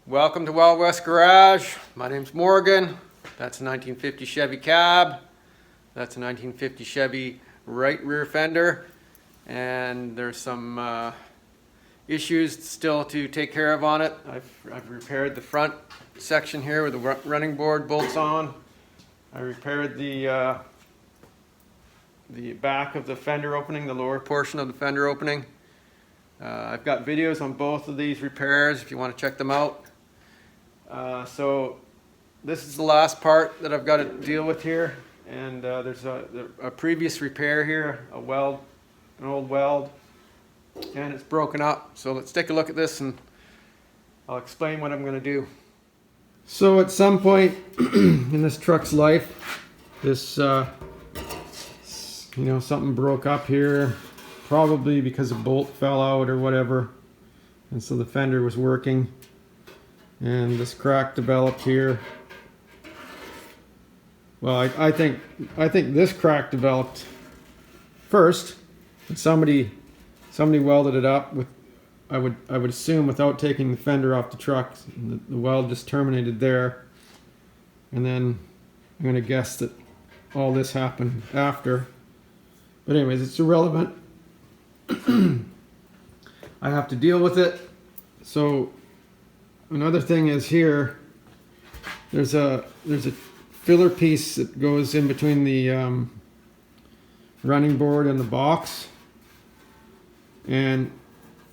Welcome to Wild West Garage. My name's Morgan. That's a 1950 Chevy cab. That's a 1950 Chevy right rear fender. And there's some issues still to take care of on it. I've repaired the front section here with the running board bolts on. I repaired the back of the fender opening, the lower portion of the fender opening. I've got videos on both of these repairs if you want to check them out. So this is the last part that I've got to deal with here, and there's a previous repair here, an old weld, and it's broken up. So let's take a look at this and I'll explain what I'm going to do. So at some point in this truck's life, this something broke up here, probably because a bolt fell out or whatever, and so the fender was working. And this crack developed here. Well, I think this crack developed first, and somebody welded it up with, I would assume, without taking the fender off the truck. The weld just terminated there, and then I'm going to guess that all this happened after. But anyways, it's irrelevant. I have to deal with it. So another thing is here, there's a filler piece that goes in between the running board and the box, and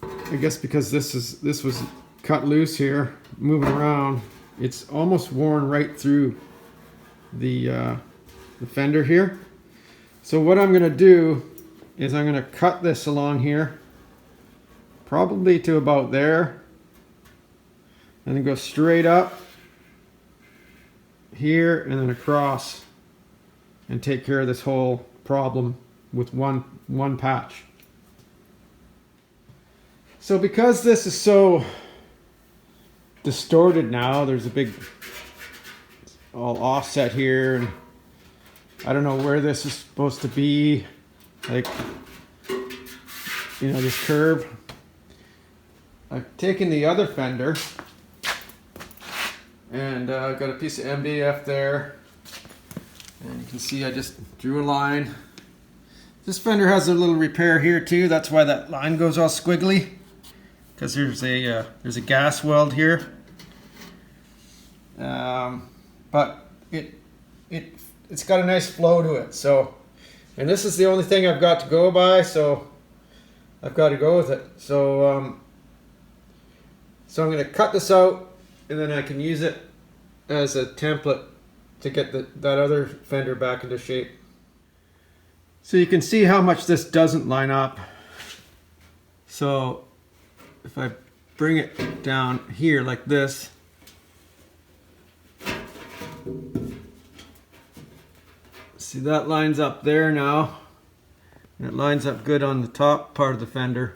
I guess because this was cut loose here, moving around, it's almost worn right through the fender here. So what I'm going to do is I'm going to cut this along here, probably to about there, and then go straight up here and then across, and take care of this whole problem with one patch. So because this is so distorted now, there's a big all offset here, and I don't know where this is supposed to be, like, this curve. I've taken the other fender and I've got a piece of MDF there, and you can see I just drew a line. This fender has a little repair here too. That's why that line goes all squiggly, because there's a gas weld here. But it's got a nice flow to it. So, and this is the only thing I've got to go by, so I've got to go with it. So I'm going to cut this out, and then I can use it as a template to get that other fender back into shape. So you can see how much this doesn't line up. So if I bring it down here like this, see, that lines up there now, and it lines up good on the top part of the fender.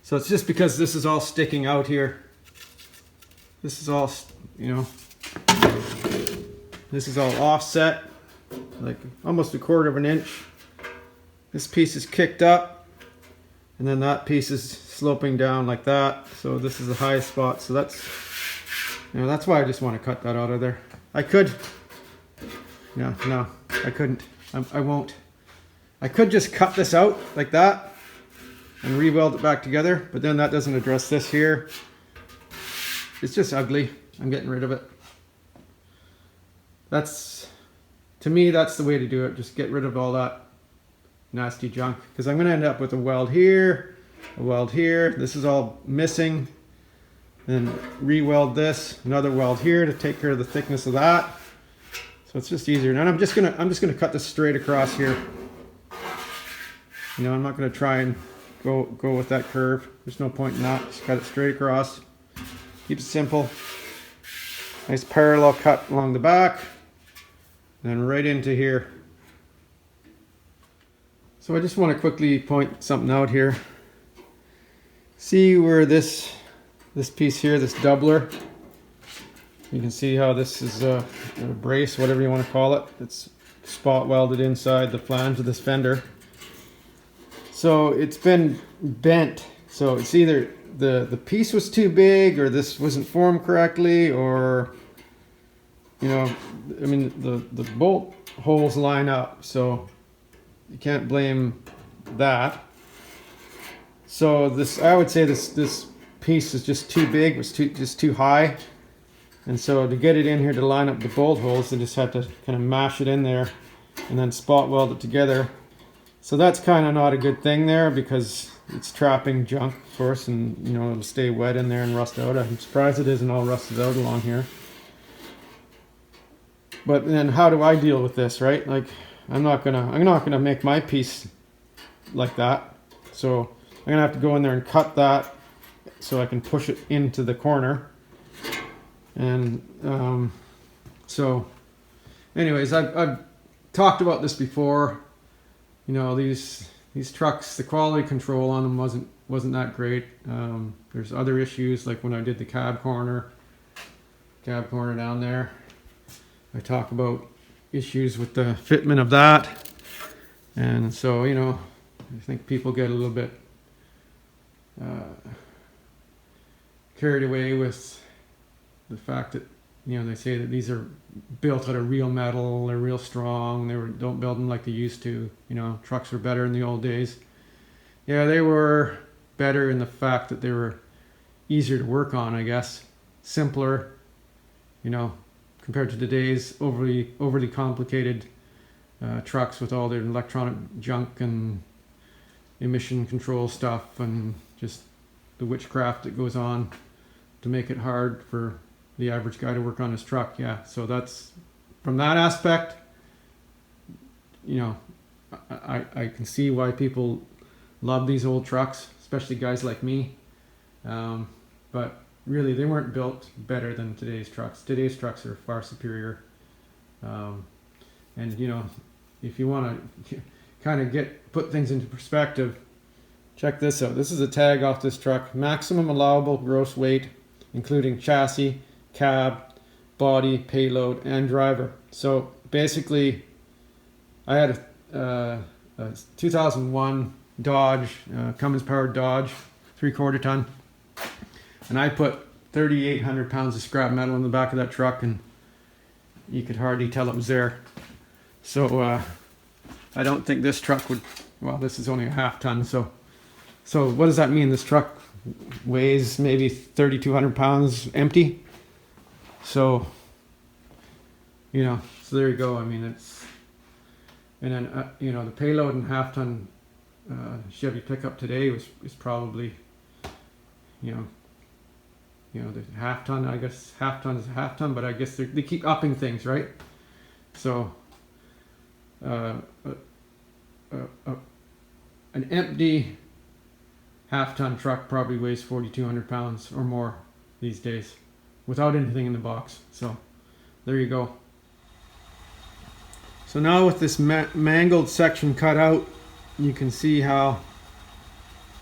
So it's just because this is all sticking out here. This is all, this is all offset, like almost 1/4 inch. This piece is kicked up, and then that piece is sloping down like that. So this is the highest spot. So that's why I just want to cut that out of there. I could, no, I couldn't. I won't. I could just cut this out like that and re-weld it back together, but then that doesn't address this here. It's just ugly. I'm getting rid of it. To me, that's the way to do it. Just get rid of all that nasty junk, because I'm going to end up with a weld here, a weld here. This is all missing. Then re-weld this, another weld here to take care of the thickness of that. So it's just easier. And I'm just gonna cut this straight across here. I'm not gonna try and go with that curve. There's no point in that. Just cut it straight across. Keep it simple. Nice parallel cut along the back, and then right into here. So I just want to quickly point something out here. See where this piece here, this doubler, you can see how this is a brace, whatever you want to call it. It's spot welded inside the flange of this fender. So it's been bent. So it's either the piece was too big, or this wasn't formed correctly, or I mean the bolt holes line up, so you can't blame that. So I would say this piece is just too big, was just too high, and so to get it in here to line up the bolt holes, they just had to kind of mash it in there and then spot weld it together. So that's kind of not a good thing there, because it's trapping junk, of course, and it'll stay wet in there and rust out. I'm surprised it isn't all rusted out along here. But then how do I deal with this, right? Like, I'm not gonna make my piece like that. So I'm gonna have to go in there and cut that so I can push it into the corner. And so anyways, I've talked about this before. These trucks, the quality control on them wasn't that great. There's other issues, like when I did the cab corner down there. I talk about issues with the fitment of that, and so I think people get a little bit carried away with the fact that they say that these are built out of real metal, they're real strong, don't build them like they used to. Trucks were better in the old days. Yeah, they were better in the fact that they were easier to work on, I guess, simpler, compared to today's overly complicated trucks with all their electronic junk and emission control stuff, and just the witchcraft that goes on to make it hard for the average guy to work on his truck. Yeah, so that's, from that aspect, I can see why people love these old trucks, especially guys like me. But really, they weren't built better than today's trucks. Today's trucks are far superior. And if you want to kind of put things into perspective, check this out. This is a tag off this truck: maximum allowable gross weight, including chassis, cab, body, payload, and driver. So basically, I had a 2001 Dodge, Cummins powered Dodge, 3/4 ton, and I put 3,800 pounds of scrap metal in the back of that truck, and you could hardly tell it was there. So I don't think this truck would. Well, this is only a half ton, so what does that mean? This truck weighs maybe 3,200 pounds empty. So so there you go. I mean, it's, and then the payload in half ton Chevy pickup today is probably the half ton. I guess half ton is a half ton, but I guess they keep upping things, right? So an empty half ton truck probably weighs 4,200 pounds or more these days, without anything in the box. So there you go. So now with this mangled section cut out, you can see how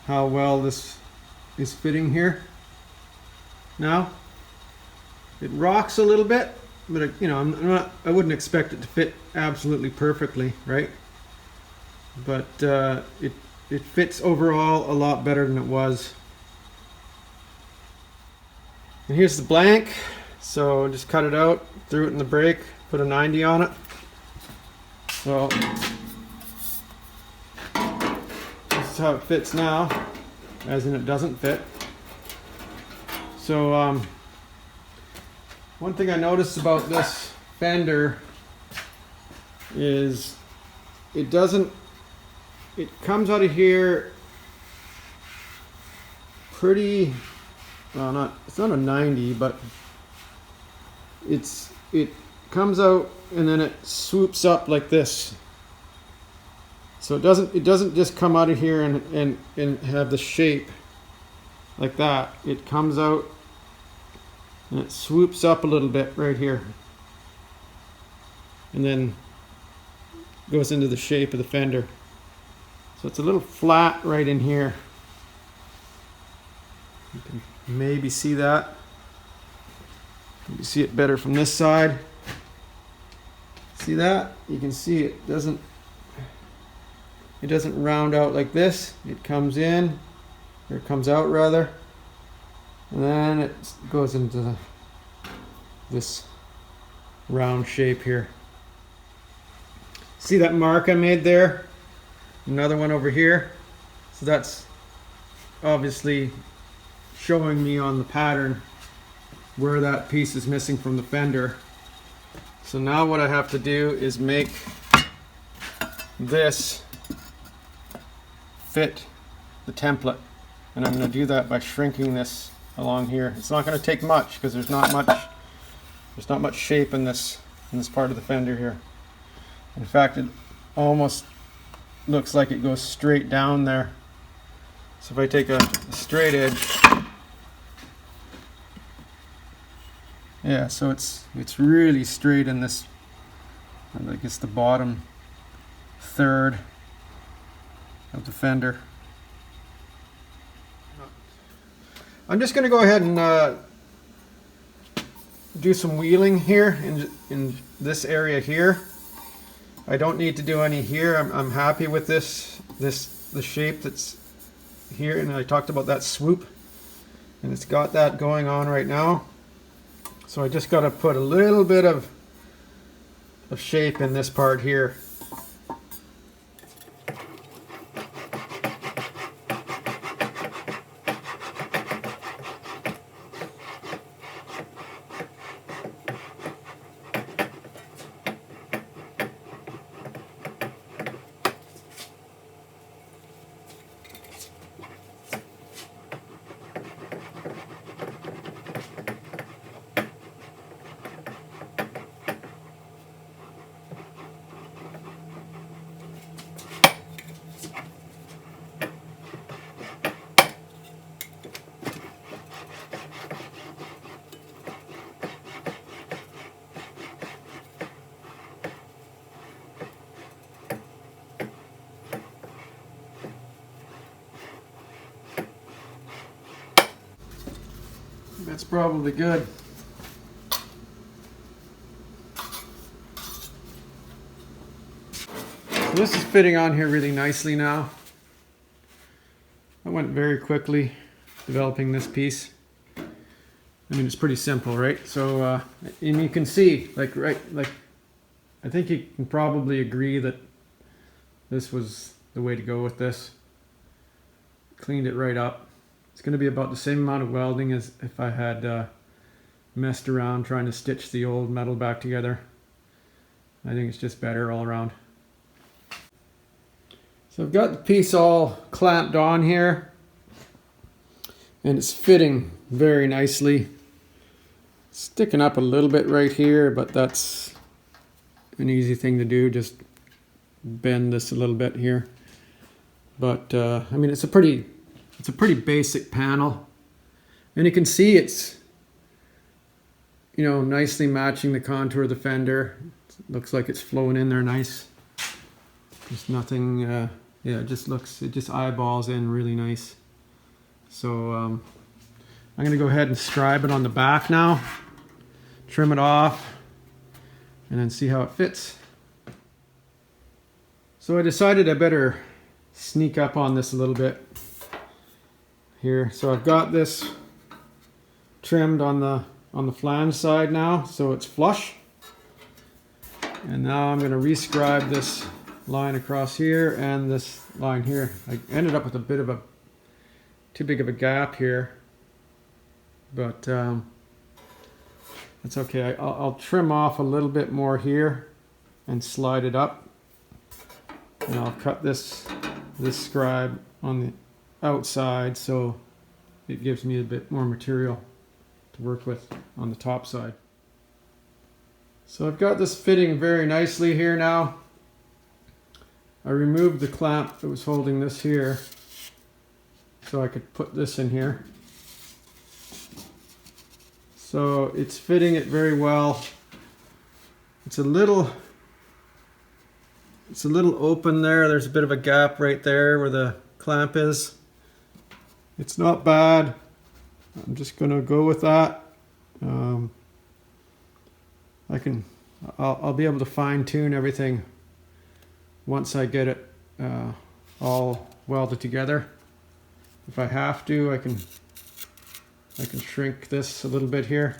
well this is fitting here. Now it rocks a little bit, but I wouldn't expect it to fit absolutely perfectly, right? But it fits overall a lot better than it was. And here's the blank. So just cut it out, threw it in the brake, put a 90 on it. So this is how it fits now, as in it doesn't fit. So one thing I noticed about this Fender is it comes out of here pretty, well, it's not a 90, but it comes out and then it swoops up like this. So it doesn't just come out of here and have the shape like that. It comes out and it swoops up a little bit right here, and then goes into the shape of the fender. So it's a little flat right in here. You can maybe see that. You see it better from this side. See that? You can see it doesn't round out like this. It comes in, or it comes out rather, And then it goes into this round shape here. See that mark I made there? Another one over here. So that's obviously showing me on the pattern where that piece is missing from the fender. So now what I have to do is make this fit the template. And I'm going to do that by shrinking this along here. It's not going to take much because there's not much shape in this part of the fender here. In fact, it almost looks like it goes straight down there. So if I take a straight edge, yeah, so it's really straight in this, I guess, the bottom third of the fender. I'm just going to go ahead and do some wheeling here in this area here. I don't need to do any here. I'm happy with the shape that's here, and I talked about that swoop, and it's got that going on right now. So I just got to put a little bit of shape in this part here. That's probably good. So this is fitting on here really nicely now. I went very quickly developing this piece. I mean, it's pretty simple, right? So, and you can see, like, I think you can probably agree that this was the way to go with this. Cleaned it right up. It's going to be about the same amount of welding as if I had messed around trying to stitch the old metal back together. I think it's just better all around. So I've got the piece all clamped on here, and it's fitting very nicely. Sticking up a little bit right here, but that's an easy thing to do. Just bend this a little bit here. But I mean, it's a pretty basic panel, and you can see it's, you know, nicely matching the contour of the fender. It looks like it's flowing in there nice. There's nothing, yeah, it just eyeballs in really nice. So I'm going to go ahead and scribe it on the back now, trim it off, and then see how it fits. So I decided I better sneak up on this a little bit here. So I've got this trimmed on the flange side now, so it's flush. And now I'm going to rescribe this line across here and this line here. I ended up with a bit of a too big of a gap here, but that's okay. I'll trim off a little bit more here and slide it up, and I'll cut this scribe on the outside so it gives me a bit more material to work with on the top side. So I've got this fitting very nicely here now. I removed the clamp that was holding this here so I could put this in here. So it's fitting it very well. It's a little open there. There's a bit of a gap right there where the clamp is. It's not bad. I'm just going to go with that. I'll be able to fine tune everything once I get it all welded together. If I have to, I can I can shrink this a little bit here.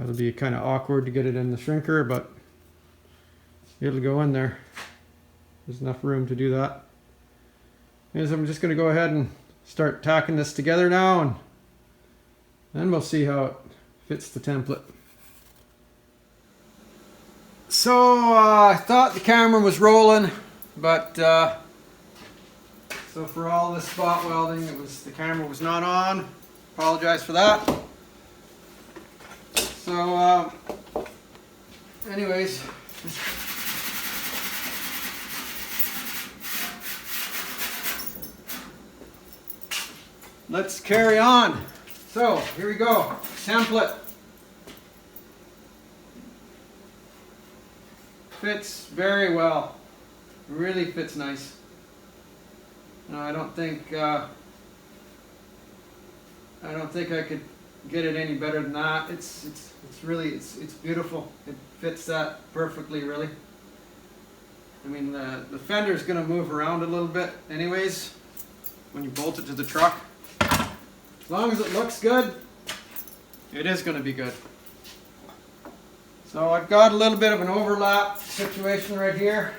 It'll be kind of awkward to get it in the shrinker, but it'll go in there. There's enough room to do that. Anyways, I'm just going to go ahead and start tacking this together now, and then we'll see how it fits the template. So I thought the camera was rolling, but so for all this spot welding, the camera was not on. Apologize for that. So anyways, let's carry on. So here we go. Template. Fits very well. Really fits nice. No, I don't think I could get it any better than that. It's beautiful. It fits that perfectly, really. I mean, the fender is going to move around a little bit anyways when you bolt it to the truck. As long as it looks good, it is going to be good. So I've got a little bit of an overlap situation right here.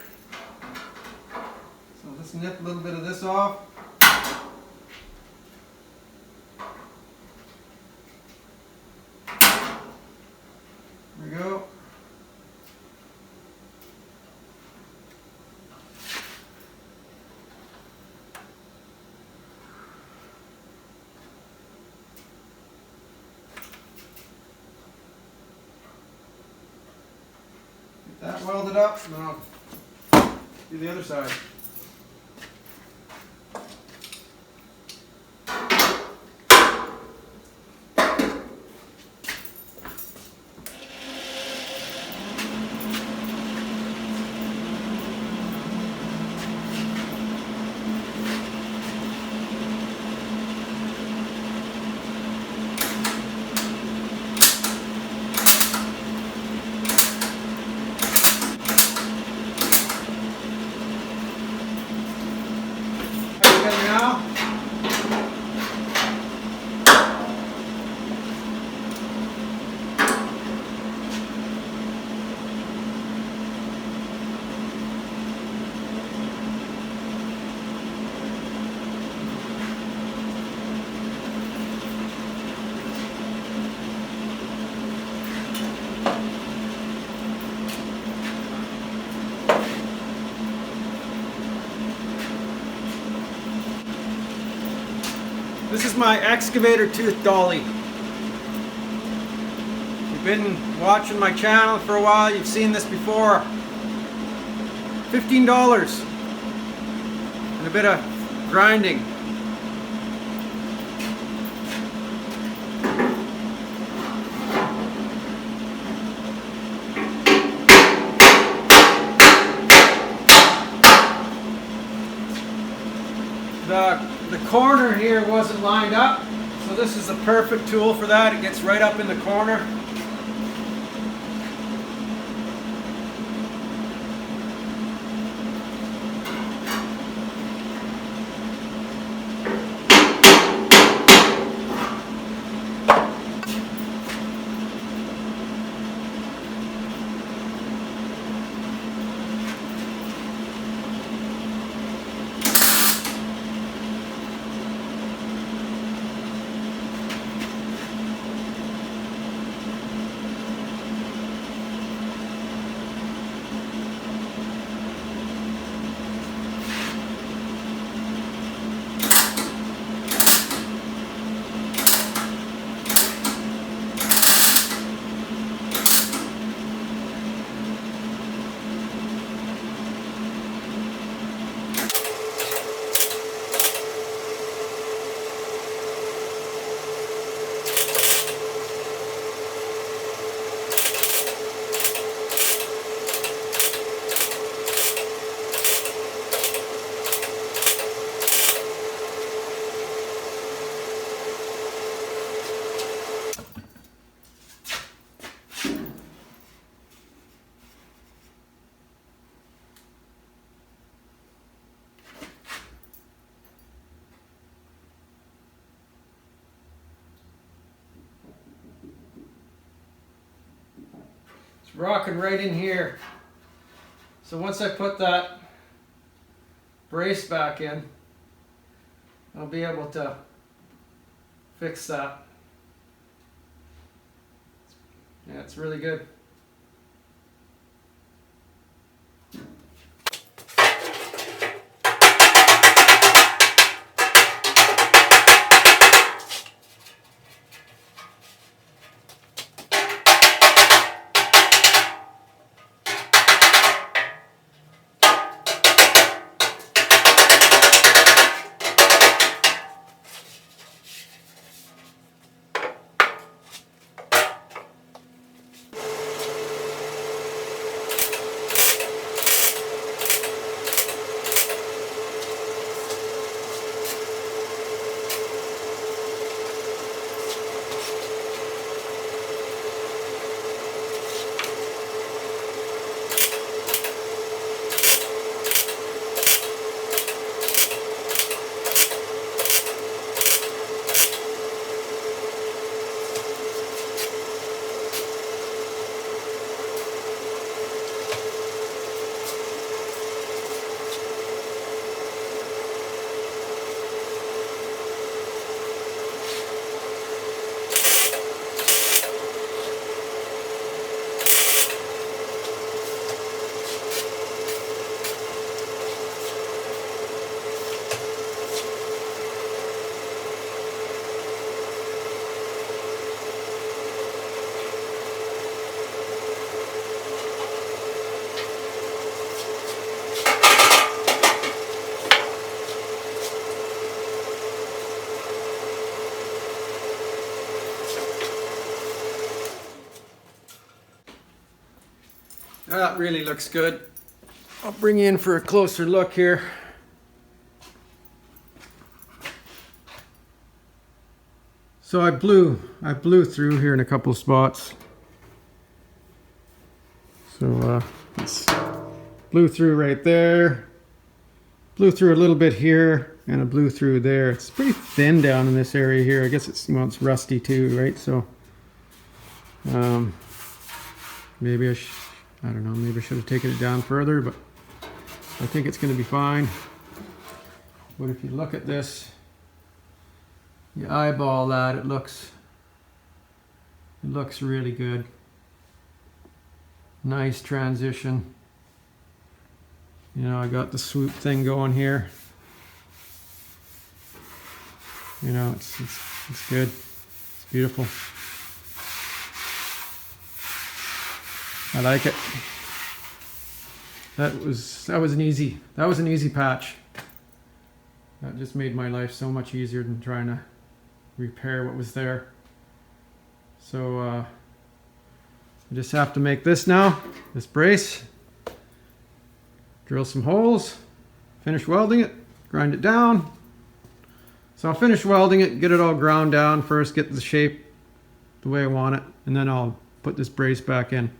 So let's nip a little bit of this off. There we go. That welded up, and then I'll do the other side. Now. This is my excavator tooth dolly. If you've been watching my channel for a while, you've seen this before. $15 and a bit of grinding. The corner here wasn't lined up, so this is the perfect tool for that. It gets right up in the corner. rocking right in here. So once I put that brace back in, I'll be able to fix that. Yeah, it's really good. That really looks good. I'll bring you in for a closer look here. So I blew through here in a couple of spots. So it's blew through right there, blew through a little bit here, and I blew through there. It's pretty thin down in this area here. I guess it's, well, it's rusty too, right? So maybe I don't know, maybe I should have taken it down further, but I think it's going to be fine. But if you look at this, you eyeball that, it looks really good. Nice transition. You know, I got the swoop thing going here. You know, it's good. It's beautiful. I like it. That was an easy patch. That just made my life so much easier than trying to repair what was there. So I just have to make this now, this brace, drill some holes, finish welding it, grind it down. So I'll finish welding it, get it all ground down first, get the shape the way I want it, and then I'll put this brace back in.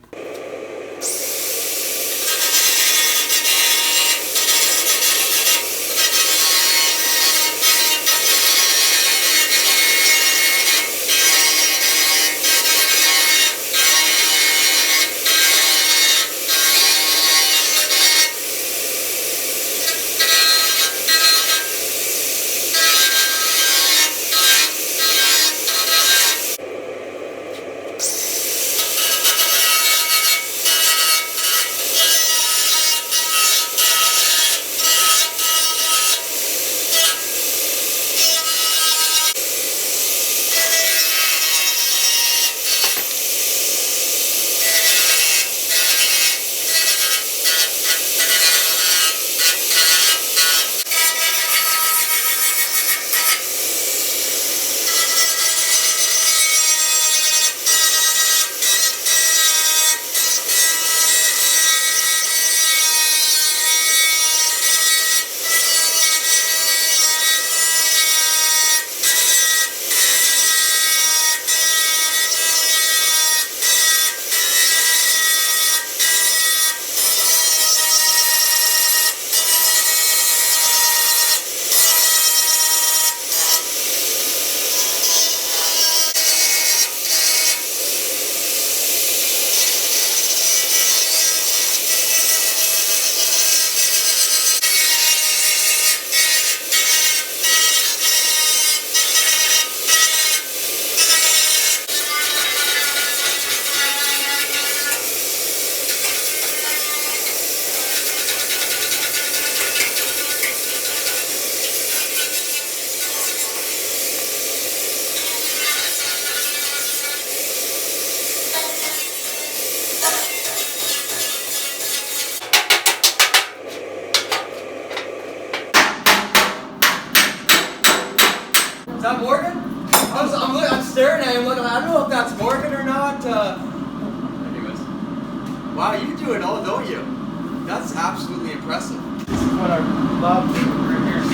am looking. I don't know if that's working or not. Anyways, wow, you do it all, don't you? That's absolutely impressive. This is what I love doing right here.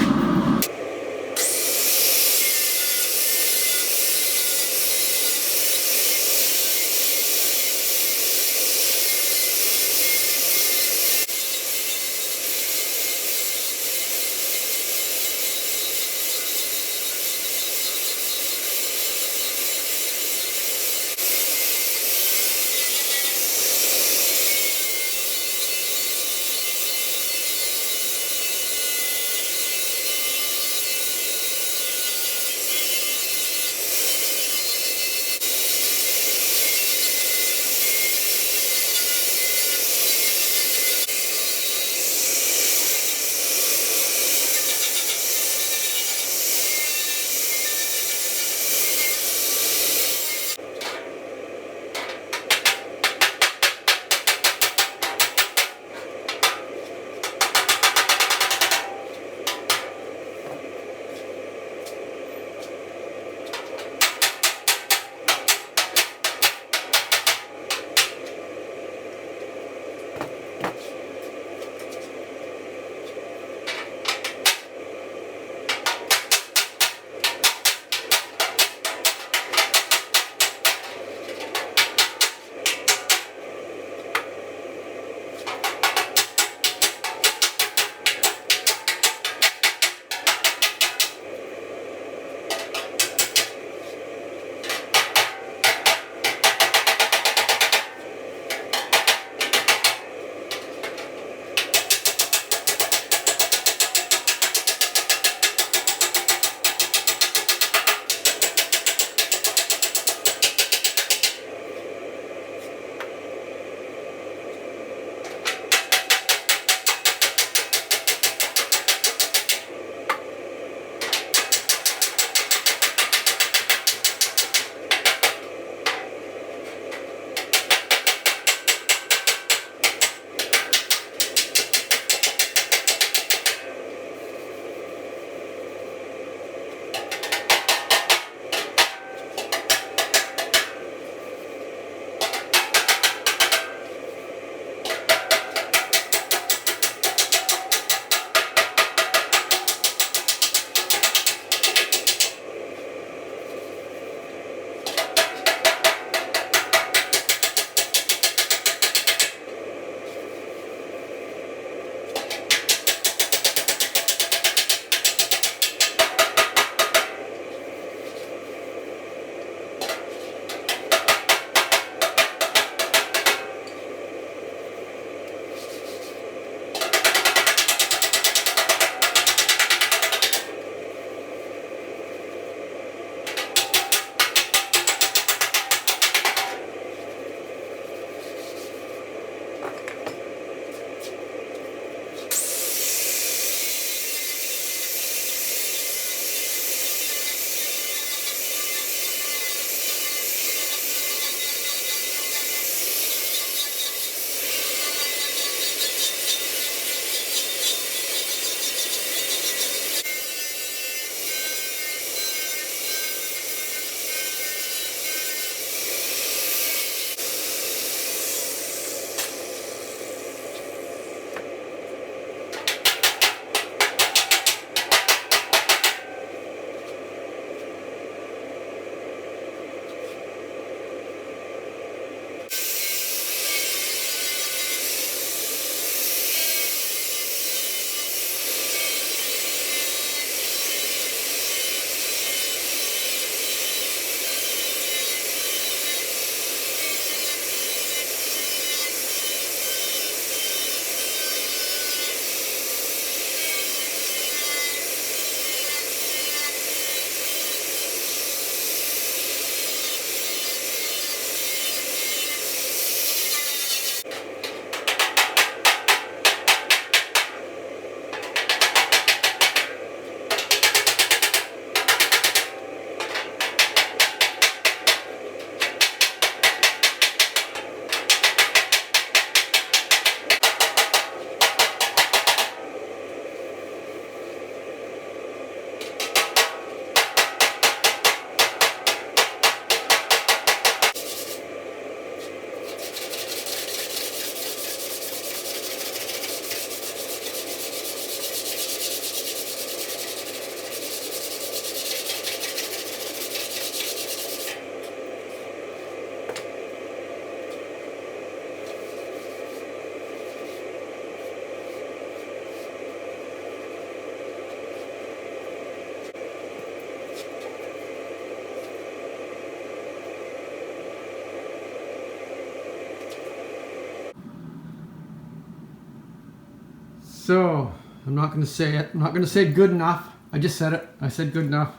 So, I'm not going to say it. I'm not going to say good enough. I just said it. I said good enough.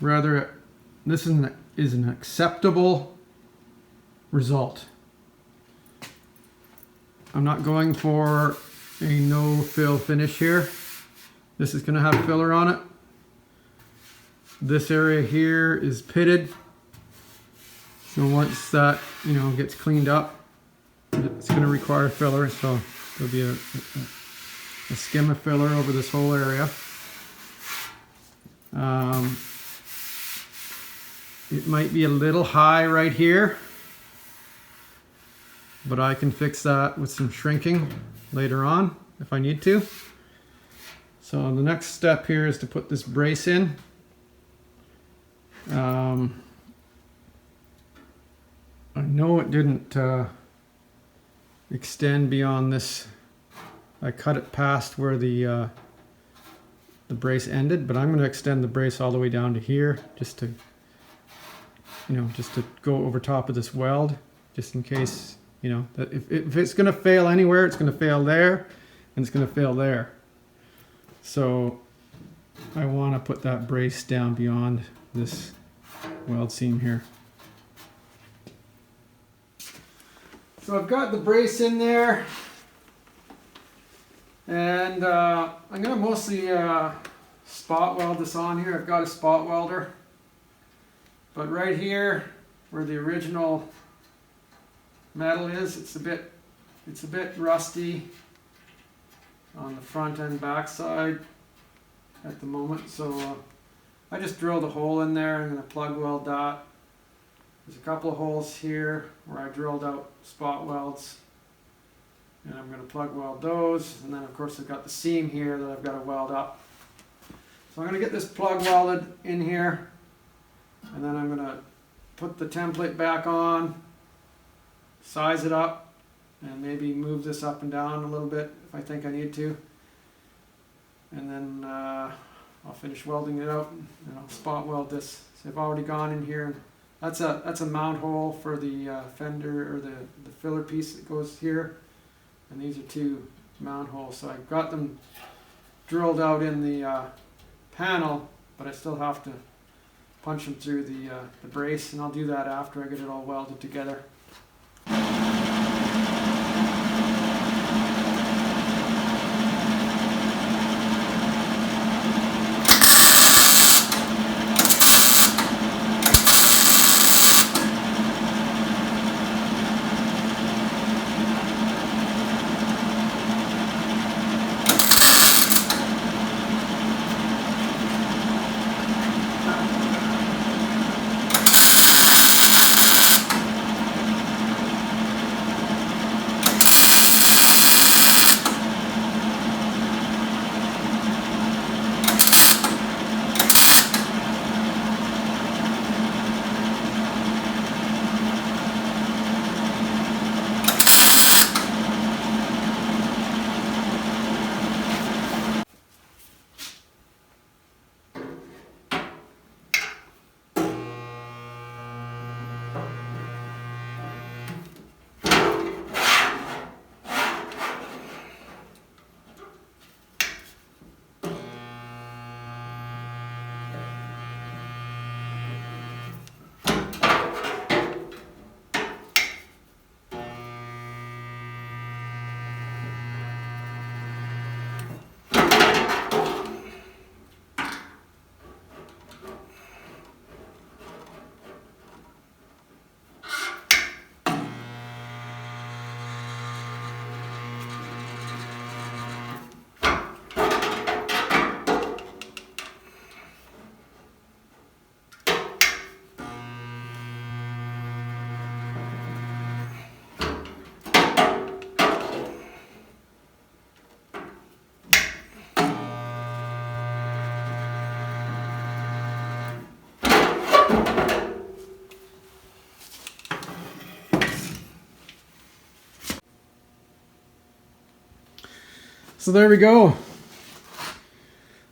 Rather, this is an acceptable result. I'm not going for a no fill finish here. This is going to have filler on it. This area here is pitted. So once that, you know, gets cleaned up, it's going to require filler. So there'll be a skim of filler over this whole area. It might be a little high right here, but I can fix that with some shrinking later on if I need to. So the next step here is to put this brace in. I know it didn't extend beyond this. I cut it past where the brace ended, but I'm going to extend the brace all the way down to here, just to, you know, just to go over top of this weld, just in case, you know, that if it's going to fail anywhere, it's going to fail there, and it's going to fail there. So I want to put that brace down beyond this weld seam here. So I've got the brace in there, and I'm going to mostly spot weld this on here. I've got a spot welder, but right here where the original metal is, it's a bit rusty on the front and back side at the moment. So I just drilled a hole in there. I'm going to plug weld that. There's a couple of holes here where I drilled out spot welds, and I'm going to plug weld those. And then of course I've got the seam here that I've got to weld up. So I'm going to get this plug welded in here, and then I'm going to put the template back on, size it up, and maybe move this up and down a little bit if I think I need to. And then I'll finish welding it out, and I'll spot weld this. So I've already gone in here. That's a mount hole for the fender, or the filler piece that goes here, and these are two mount holes. So I've got them drilled out in the panel, but I still have to punch them through the brace, and I'll do that after I get it all welded together. So there we go.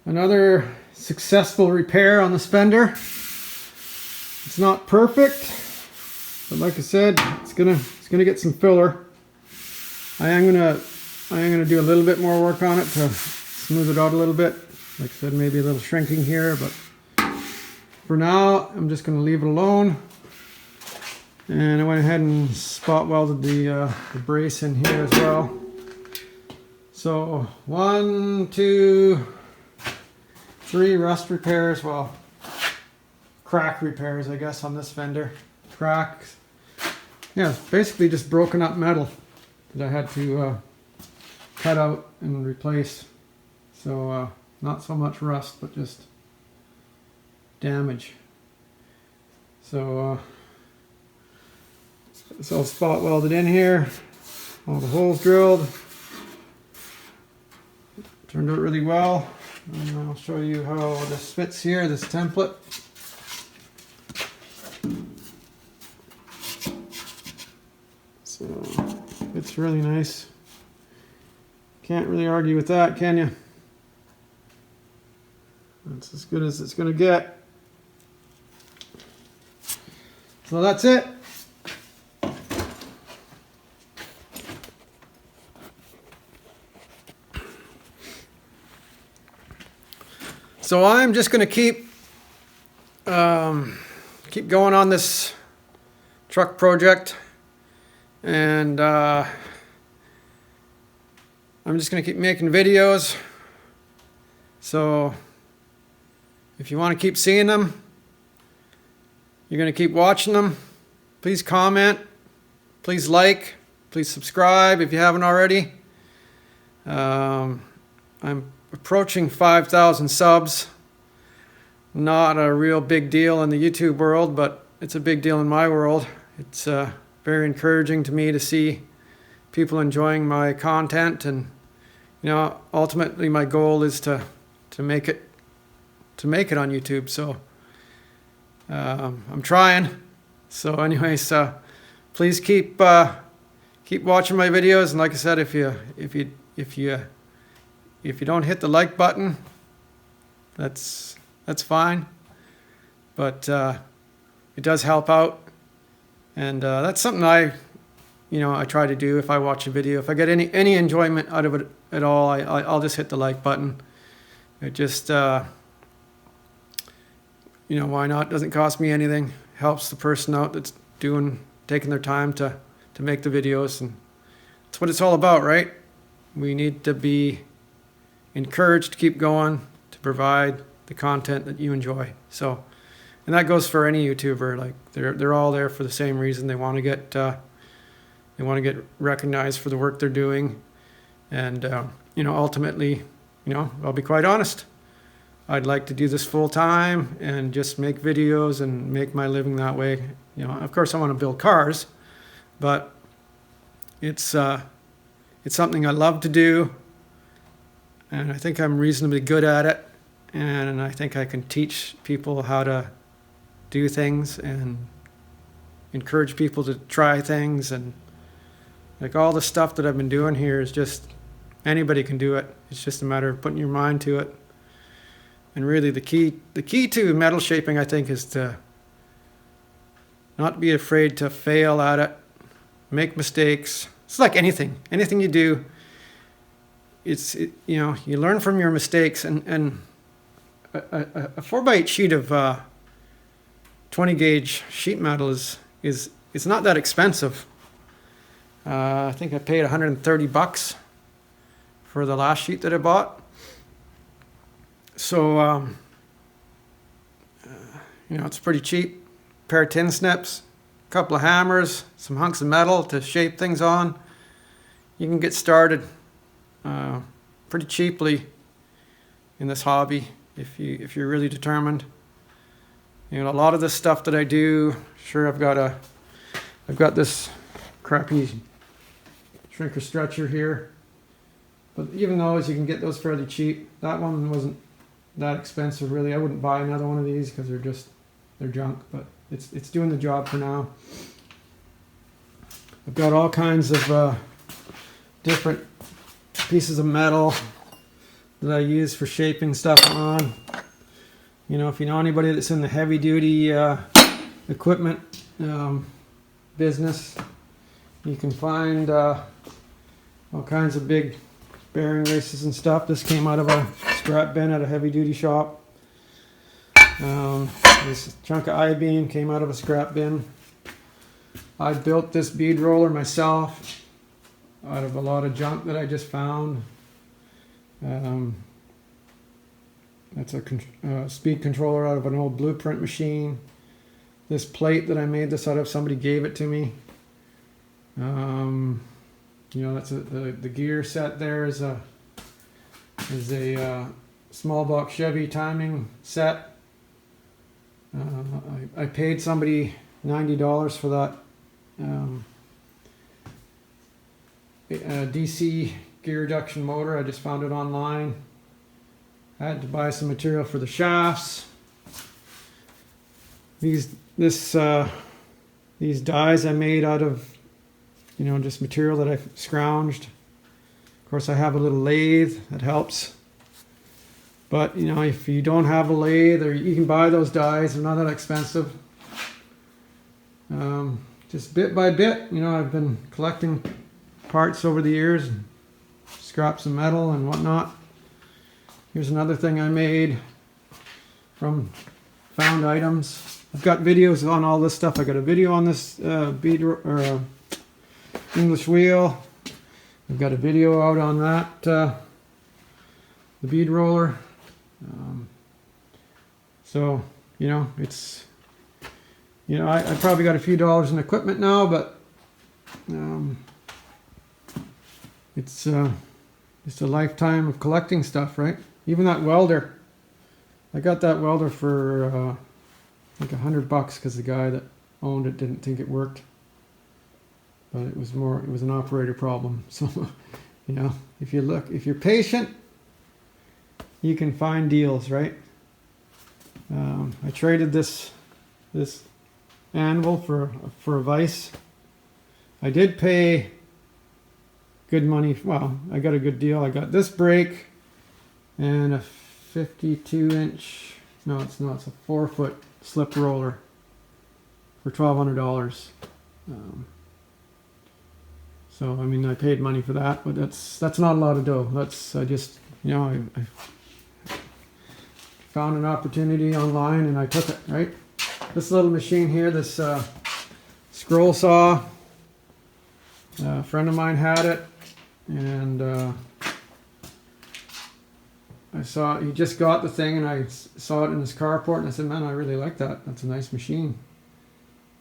Another successful repair on the Fender. It's not perfect, but like I said, it's gonna get some filler. I am gonna I'm going to do a little bit more work on it to smooth it out a little bit. Like I said, maybe a little shrinking here, but for now, I'm just going to leave it alone. And I went ahead and spot welded the brace in here as well. So 1, 2, 3 rust repairs, well, crack repairs, I guess, on this Fender. Cracks. Yeah, it's basically just broken up metal that I had to cut out and replace. So not so much rust, but just damage. So it's all spot welded in here, all the holes drilled. Turned out really well, and I'll show you how this fits here, this template. So it's really nice. Can't really argue with that, can you? That's as good as it's going to get. So that's it. So I'm just going to keep going on this truck project, and I'm just going to keep making videos. So if you want to keep seeing them, you're going to keep watching them. Please comment, please like, please subscribe if you haven't already. I'm approaching 5,000 subs. Not a real big deal in the YouTube world, but it's a big deal in my world. It's very encouraging to me to see people enjoying my content, and ultimately my goal is to make it on YouTube. So I'm trying. So anyways, please keep watching my videos, and like I said, if you don't hit the like button, that's fine, but it does help out, and that's something I try to do. If I watch a video, if I get any enjoyment out of it at all, I'll just hit the like button. It just why not? It doesn't cost me anything. Helps the person out that's taking their time to make the videos, and that's what it's all about, right? We need to be encouraged to keep going, to provide the content that you enjoy. So, and that goes for any YouTuber. Like they're all there for the same reason. They want to get recognized for the work they're doing, and ultimately, I'll be quite honest. I'd like to do this full time and just make videos and make my living that way. Of course, I want to build cars, but it's something I love to do. And I think I'm reasonably good at it, and I think I can teach people how to do things and encourage people to try things. And like all the stuff that I've been doing here is just, anybody can do it. It's just a matter of putting your mind to it. And really the key to metal shaping, I think, is to not be afraid to fail at it, make mistakes. It's like anything you do. You learn from your mistakes, and a 4x8 sheet of 20 gauge sheet metal is it's not that expensive. I think I paid $130 for the last sheet that I bought. So it's pretty cheap. A pair of tin snips, a couple of hammers, some hunks of metal to shape things on. You can get started pretty cheaply in this hobby if you're really determined. A lot of the stuff that I do, sure, I've got this crappy shrinker stretcher here, but even those, you can get those fairly cheap. That one wasn't that expensive, really. I wouldn't buy another one of these because they're junk, but it's doing the job for now. I've got all kinds of different pieces of metal that I use for shaping stuff on. If you know anybody that's in the heavy duty equipment business, you can find all kinds of big bearing races and stuff. This came out of a scrap bin at a heavy duty shop. This chunk of I-beam came out of a scrap bin. I built this bead roller myself out of a lot of junk that I just found. That's a speed controller out of an old Blueprint machine. This plate that I made this out of, somebody gave it to me. You know, that's the gear set there is a small block Chevy timing set. I paid somebody $90 for that DC gear reduction motor. I just found it online. I had to buy some material for the shafts. These dies I made out of, you know, just material that I've scrounged. Of course, I have a little lathe that helps. But, you know, if you don't have a lathe, or you can buy those dies, they're not that expensive. Just bit by bit, you know, I've been collecting parts over the years, and scraps of metal and whatnot. Here's another thing I made from found items. I've got videos on all this stuff. I got a video on this bead or English wheel. I've got a video out on that, the bead roller. So, you know, it's, you know, I probably got a few dollars in equipment now, but it's a lifetime of collecting stuff, right? Even that welder. I got that welder for like $100 because the guy that owned it didn't think it worked. But it was an operator problem. So, you know, if you're patient, you can find deals, right? I traded this anvil for a vise. I did pay good money. Well, I got a good deal. I got this brake and a 52-inch. No, it's not. It's a 4-foot slip roller for $1,200. So I mean, I paid money for that, but that's not a lot of dough. I just, you know, I found an opportunity online and I took it, right? This little machine here, this scroll saw, a friend of mine had it, and I saw, he just got the thing, and I saw it in his carport, and I said, man, I really like that. That's a nice machine.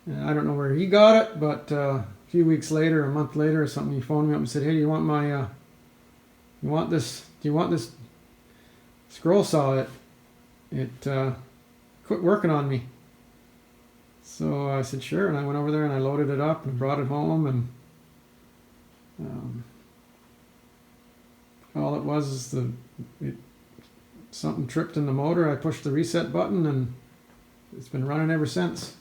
And I don't know where he got it, but a few weeks later, a month later or something, he phoned me up and said, hey, do you want this scroll saw? It quit working on me. So I said, sure, and I went over there and I loaded it up and brought it home, and all it was is something tripped in the motor. I pushed the reset button and it's been running ever since.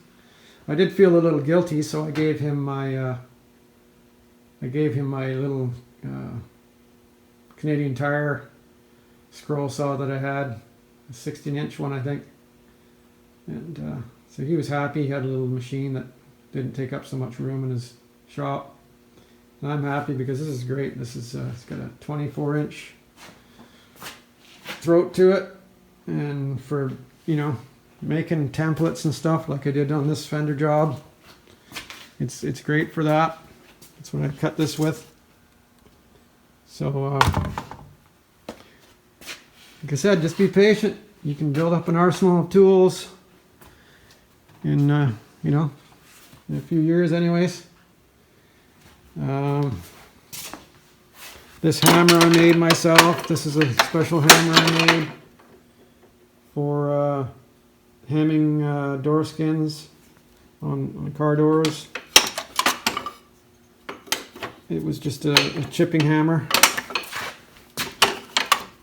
I did feel a little guilty, so I gave him my little Canadian Tire scroll saw that I had, a 16-inch one, I think. And so he was happy. He had a little machine that didn't take up so much room in his shop. And I'm happy because this is great. This is it's got a 24-inch throat to it, and for, you know, making templates and stuff like I did on this Fender job, it's great for that. That's what I cut this with. So like I said, just be patient. You can build up an arsenal of tools in you know, in a few years anyways. This hammer I made myself. This is a special hammer I made for hamming door skins on car doors. It was just a chipping hammer. I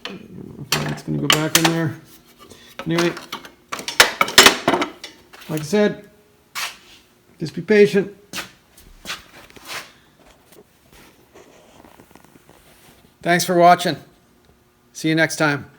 don't know if that's going to go back in there. Anyway, like I said, just be patient. Thanks for watching. See you next time.